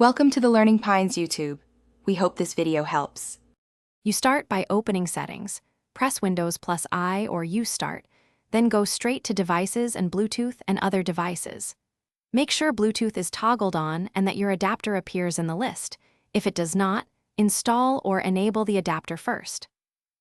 Welcome to the Learning Pines YouTube. We hope this video helps. You start by opening Settings, press Windows plus I or U Start, then go straight to Devices and Bluetooth and Other Devices. Make sure Bluetooth is toggled on and that your adapter appears in the list. If it does not, install or enable the adapter first.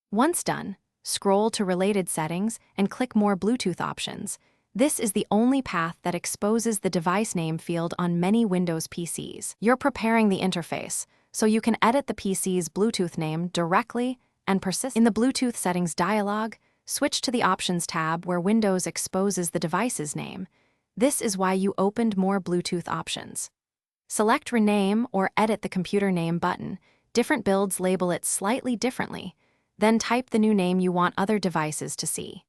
Once done, scroll to Related Settings and click More Bluetooth Options. This is the only path that exposes the device name field on many Windows PCs. You're preparing the interface, so you can edit the PC's Bluetooth name directly and persist. In the Bluetooth Settings dialog, switch to the Options tab where Windows exposes the device's name. This is why you opened more Bluetooth options. Select Rename or Edit the Computer Name button. Different builds label it slightly differently. Then type the new name you want other devices to see.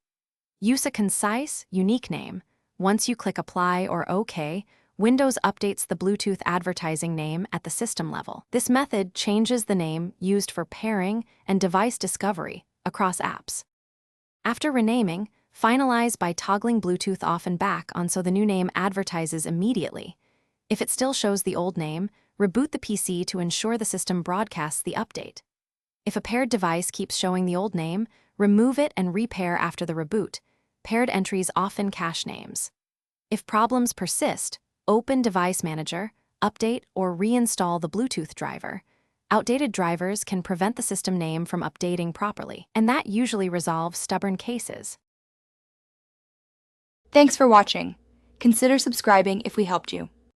Use a concise, unique name. Once you click Apply or OK, Windows updates the Bluetooth advertising name at the system level. This method changes the name used for pairing and device discovery across apps. After renaming, finalize by toggling Bluetooth off and back on so the new name advertises immediately. If it still shows the old name, reboot the PC to ensure the system broadcasts the update. If a paired device keeps showing the old name, remove it and repair after the reboot. Paired entries often cache names. If problems persist, open Device Manager, update or reinstall the Bluetooth driver. Outdated drivers can prevent the system name from updating properly, and that usually resolves stubborn cases. Thanks for watching. Consider subscribing if we helped you.